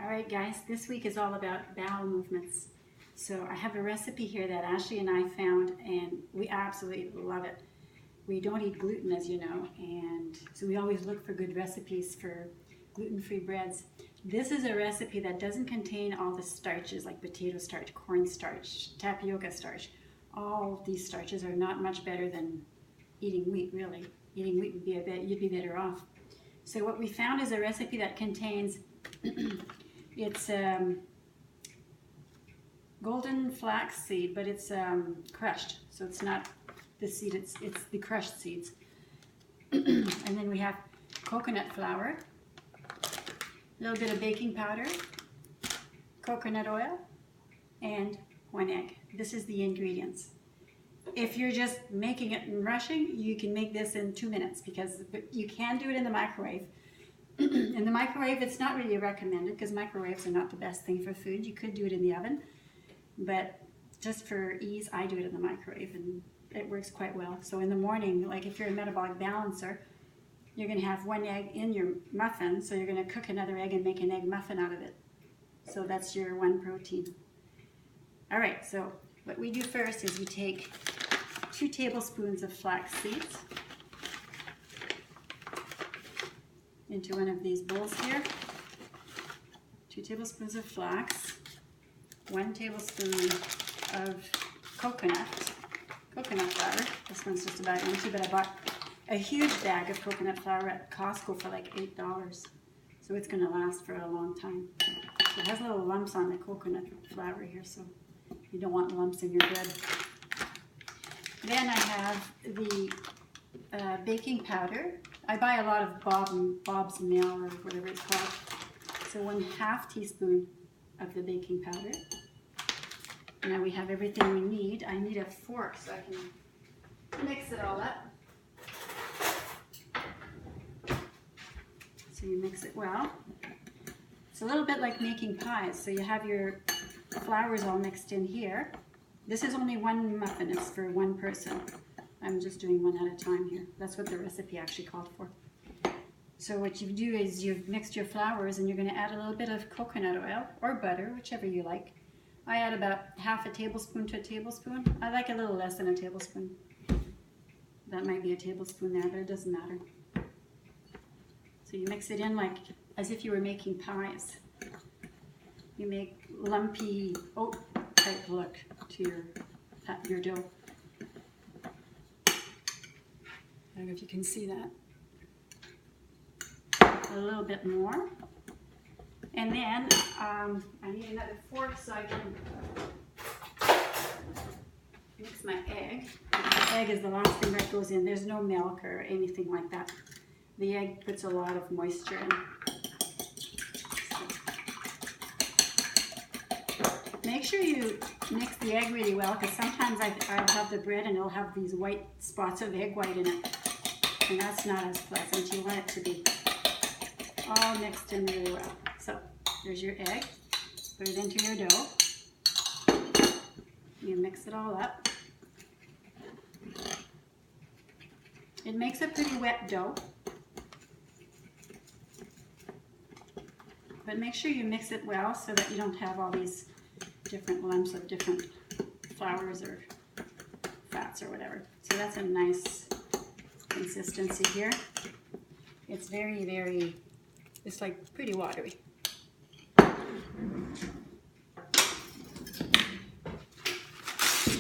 All right, guys, this week is all about bowel movements. So I have a recipe here that Ashley and I found, and we absolutely love it. We don't eat gluten, as you know, and so we always look for good recipes for gluten-free breads. This is a recipe that doesn't contain all the starches like potato starch, corn starch, tapioca starch. All these starches are not much better than eating wheat, really. Eating wheat would be you'd be better off. So what we found is a recipe that contains it's golden flax seed, but it's crushed, so it's not the seed, it's the crushed seeds. And then we have coconut flour, a little bit of baking powder, coconut oil, and 1 egg. This is the ingredients. If you're just making it and rushing, you can make this in 2 minutes, because you can do it in the microwave. In the microwave, it's not really recommended because microwaves are not the best thing for food. You could do it in the oven, but just for ease, I do it in the microwave, and it works quite well. So in the morning, like if you're a metabolic balancer, you're going to have 1 egg in your muffin, so you're going to cook another egg and make an egg muffin out of it. So that's your 1 protein. All right, so what we do first is we take 2 tablespoons of flax seeds into one of these bowls here. 2 tablespoons of flax, 1 tablespoon of coconut flour. This one's just about empty, but I bought a huge bag of coconut flour at Costco for like $8. So it's going to last for a long time. So it has little lumps on the coconut flour here, so you don't want lumps in your bread. Then I have the baking powder. I buy a lot of Bob's Mill or whatever it's called. So 1/2 teaspoon of the baking powder. Now we have everything we need. I need a fork so I can mix it all up. So you mix it well. It's a little bit like making pies. So you have your flours all mixed in here. This is only 1 muffin. It's for 1 person. I'm just doing 1 at a time here. That's what the recipe actually called for. So what you do is you've mixed your flours, and you're going to add a little bit of coconut oil or butter, whichever you like. I add about 1/2 tablespoon to a tablespoon. I like a little less than a tablespoon. That might be a tablespoon there, but it doesn't matter. So you mix it in like as if you were making pies. You make lumpy oat type look to your dough. I don't know if you can see that. A little bit more. And then I need another fork so I can mix my egg. The egg is the last thing that goes in. There's no milk or anything like that. The egg puts a lot of moisture in. Make sure you mix the egg really well, because sometimes I'll have the bread and it'll have these white spots of egg white in it. And that's not as pleasant. You want it to be all mixed in really well. So there's your egg. Put it into your dough. You mix it all up. It makes a pretty wet dough. But make sure you mix it well so that you don't have all these different lumps of different flours or fats or whatever. So that's a nice consistency here. It's very, very, it's like pretty watery.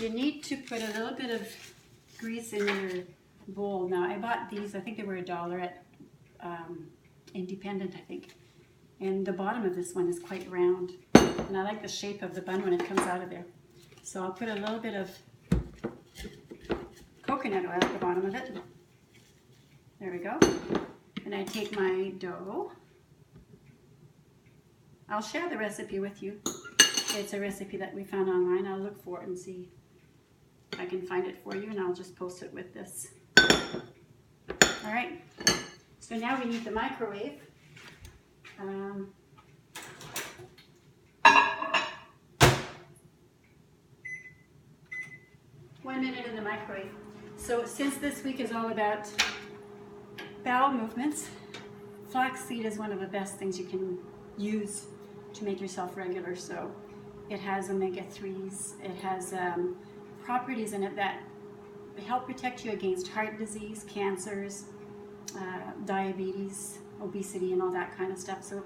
You need to put a little bit of grease in your bowl. Now I bought these, I think they were $1 at Independent, I think. And the bottom of this one is quite round. And I like the shape of the bun when it comes out of there. So I'll put a little bit of coconut oil at the bottom of it. There we go. And I take my dough. I'll share the recipe with you. It's a recipe that we found online. I'll look for it and see if I can find it for you, and I'll just post it with this. All right. So now we need the microwave. 1 minute in the microwave. So since this week is all about bowel movements, flaxseed is one of the best things you can use to make yourself regular. So it has omega-3s, it has properties in it that help protect you against heart disease, cancers, diabetes, obesity, and all that kind of stuff. So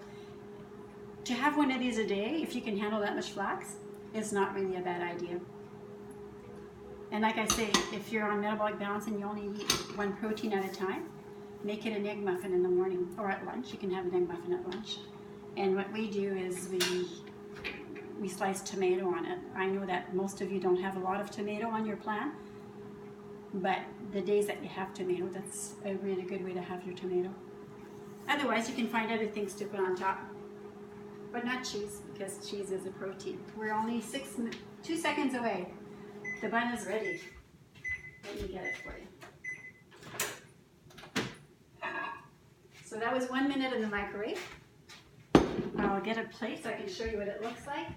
to have one of these a day, if you can handle that much flax, is not really a bad idea. And like I say, if you're on metabolic balance and you only eat one protein at a time, make it an egg muffin in the morning or at lunch. You can have an egg muffin at lunch. And what we do is we slice tomato on it. I know that most of you don't have a lot of tomato on your plan, but the days that you have tomato, that's a really good way to have your tomato. Otherwise, you can find other things to put on top, but not cheese, because cheese is a protein. We're only 2 seconds away. The bun is ready. Let me get it for you. So that was 1 minute in the microwave. I'll get a plate so I can show you what it looks like.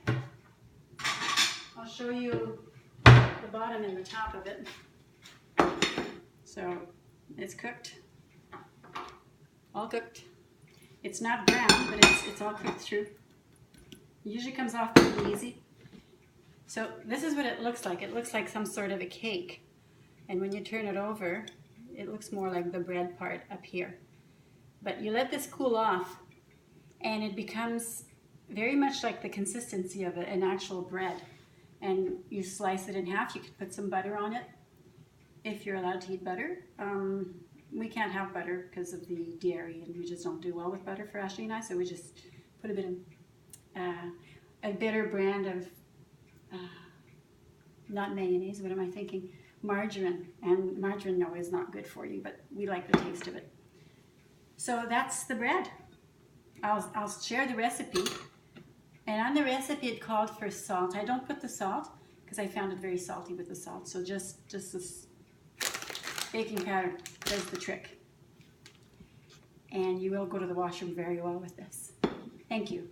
I'll show you the bottom and the top of it. So it's cooked, all cooked. It's not brown, but it's all cooked through. It usually comes off pretty easy. So this is what it looks like. It looks like some sort of a cake. And when you turn it over, it looks more like the bread part up here. But you let this cool off, and it becomes very much like the consistency of an actual bread. And you slice it in half. You could put some butter on it, if you're allowed to eat butter. We can't have butter because of the dairy, and we just don't do well with butter for Ashley and I, so we just put a bit of a bitter brand of, not mayonnaise, what am I thinking? Margarine. And margarine, no, is not good for you, but we like the taste of it. So that's the bread. I'll share the recipe. And on the recipe it called for salt. I don't put the salt because I found it very salty with the salt. So just this baking powder does the trick. And you will go to the washroom very well with this. Thank you.